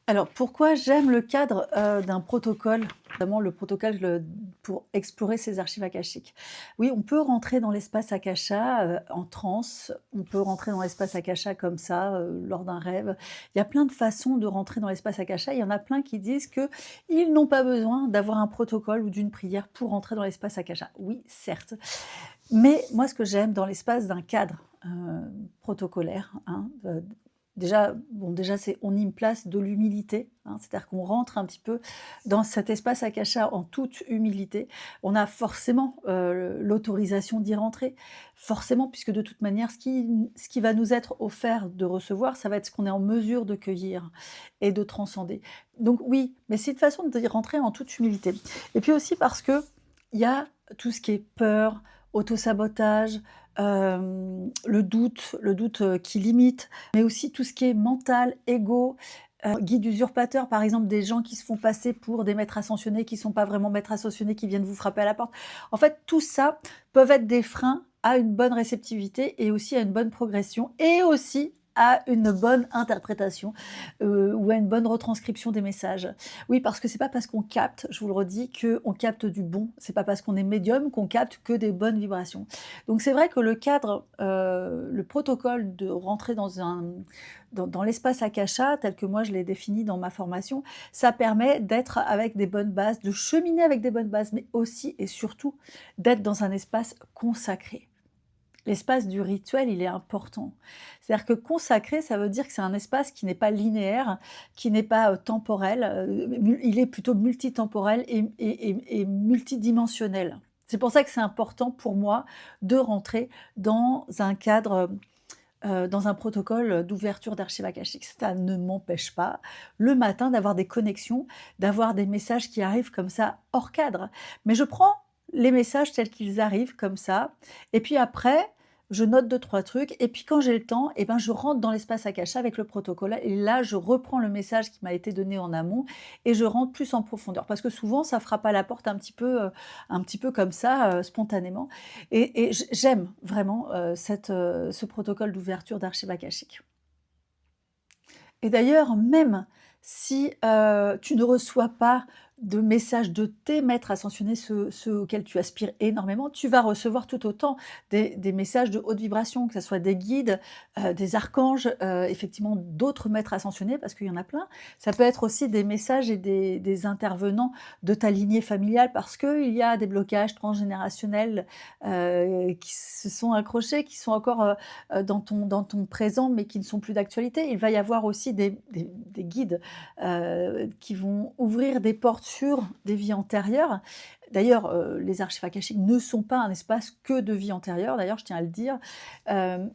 Alors, pourquoi j'aime le cadre, d'un protocole, notamment le protocole, pour explorer ces archives akashiques? Oui, on peut rentrer dans l'espace akasha, en transe, on peut rentrer dans l'espace akasha comme ça, lors d'un rêve. Il y a plein de façons de rentrer dans l'espace akasha. Il y en a plein qui disent qu'ils n'ont pas besoin d'avoir un protocole ou d'une prière pour rentrer dans l'espace akasha. Oui, certes, mais moi, ce que j'aime dans l'espace d'un cadre, protocolaire, hein, déjà, c'est on y me place de l'humilité, hein, c'est-à-dire qu'on rentre un petit peu dans cet espace akasha en toute humilité. On a forcément, l'autorisation d'y rentrer, forcément, puisque de toute manière, ce qui va nous être offert de recevoir, ça va être ce qu'on est en mesure de cueillir et de transcender. Donc oui, mais c'est une façon d'y rentrer en toute humilité. Et puis aussi parce qu'il y a tout ce qui est peur, autosabotage, le doute, qui limite, mais aussi tout ce qui est mental, ego, guide usurpateur, par exemple, des gens qui se font passer pour des maîtres ascensionnés, qui ne sont pas vraiment maîtres ascensionnés, qui viennent vous frapper à la porte. En fait, tout ça peuvent être des freins à une bonne réceptivité et aussi à une bonne progression et aussi à une bonne interprétation, ou à une bonne retranscription des messages. Oui, parce que c'est pas parce qu'on capte, je vous le redis, qu'on capte du bon. C'est pas parce qu'on est médium qu'on capte que des bonnes vibrations. Donc c'est vrai que le cadre, le protocole de rentrer dans l'espace akasha, tel que moi je l'ai défini dans ma formation, ça permet d'être avec des bonnes bases, de cheminer avec des bonnes bases, mais aussi et surtout d'être dans un espace consacré. L'espace du rituel, il est important. C'est-à-dire que consacré, ça veut dire que c'est un espace qui n'est pas linéaire, qui n'est pas, temporel, il est plutôt multitemporel et multidimensionnel. C'est pour ça que c'est important pour moi de rentrer dans un cadre, dans un protocole d'ouverture d'archives akashiques. Ça ne m'empêche pas, le matin, d'avoir des connexions, d'avoir des messages qui arrivent comme ça hors cadre. Mais je prends les messages tels qu'ils arrivent comme ça et puis après, je note deux trois trucs et puis quand j'ai le temps et ben, je rentre dans l'espace akasha avec le protocole et là, je reprends le message qui m'a été donné en amont et je rentre plus en profondeur. Parce que souvent, ça frappe à la porte un petit peu comme ça, spontanément et j'aime vraiment, ce protocole d'ouverture d'archives akashiques. Et d'ailleurs, même si, tu ne reçois pas de messages de tes maîtres ascensionnés, ceux auxquels tu aspires énormément, tu vas recevoir tout autant des messages de haute vibration, que ça soit des guides, des archanges, effectivement d'autres maîtres ascensionnés, parce qu'il y en a plein. Ça peut être aussi des messages et des intervenants de ta lignée familiale, parce qu'il y a des blocages transgénérationnels, qui se sont accrochés, qui sont encore, dans ton présent, mais qui ne sont plus d'actualité. Il va y avoir aussi des guides, qui vont ouvrir des portes sur des vies antérieures. D'ailleurs, les archives akashiques ne sont pas un espace que de vie antérieure, d'ailleurs, je tiens à le dire.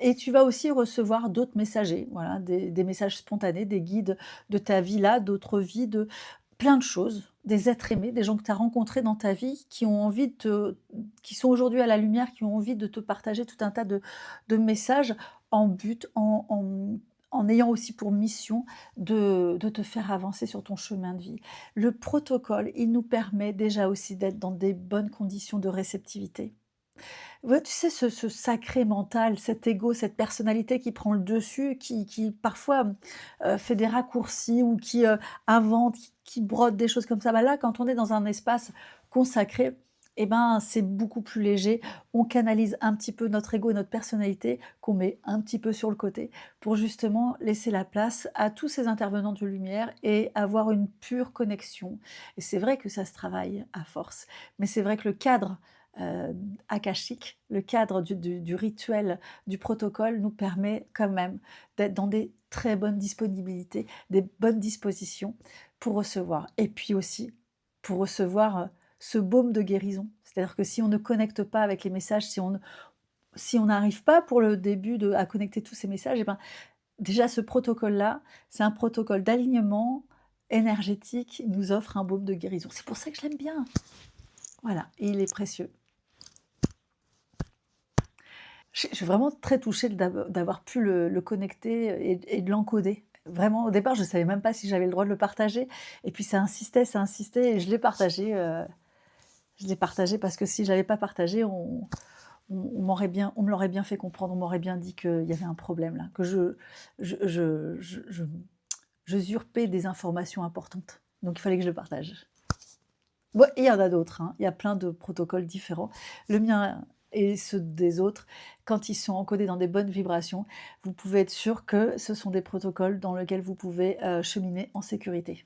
Et tu vas aussi recevoir d'autres messagers, voilà, des messages spontanés, des guides de ta vie là, d'autres vies, de plein de choses, des êtres aimés, des gens que tu as rencontrés dans ta vie qui sont aujourd'hui à la lumière, qui ont envie de te partager tout un tas de messages en but, en ayant aussi pour mission de te faire avancer sur ton chemin de vie. Le protocole, il nous permet déjà aussi d'être dans des bonnes conditions de réceptivité. Ouais, tu sais, ce sacré mental, cet ego, cette personnalité qui prend le dessus, qui parfois, fait des raccourcis ou qui, invente, qui brode des choses comme ça. Bah, là, quand on est dans un espace consacré et ben, c'est beaucoup plus léger. On canalise un petit peu notre ego et notre personnalité qu'on met un petit peu sur le côté pour justement laisser la place à tous ces intervenants de lumière et avoir une pure connexion et c'est vrai que ça se travaille à force, mais c'est vrai que le cadre, heu, akashique, le cadre du rituel, du protocole nous permet quand même d'être dans des très bonnes disponibilités, des bonnes dispositions pour recevoir et puis aussi pour recevoir, ce baume de guérison. C'est-à-dire que si on ne connecte pas avec les messages, si on n'arrive pas pour le début à connecter tous ces messages et ben, déjà ce protocole-là, c'est un protocole d'alignement énergétique, il nous offre un baume de guérison. C'est pour ça que je l'aime bien. Voilà et il est précieux. Je suis vraiment très touchée d'avoir pu le connecter et de l'encoder. Vraiment, au départ, je ne savais même pas si j'avais le droit de le partager et puis ça insistait et je l'ai partagé parce que si je l'avais pas partagé, on me l'aurait bien fait comprendre, on m'aurait bien dit qu'il y avait un problème là, que je j'usurpais des informations importantes. Donc il fallait que je le partage. Bon, et il y en a d'autres, hein, il y a plein de protocoles différents. Le mien et ceux des autres, quand ils sont encodés dans des bonnes vibrations, vous pouvez être sûr que ce sont des protocoles dans lesquels vous pouvez, cheminer en sécurité.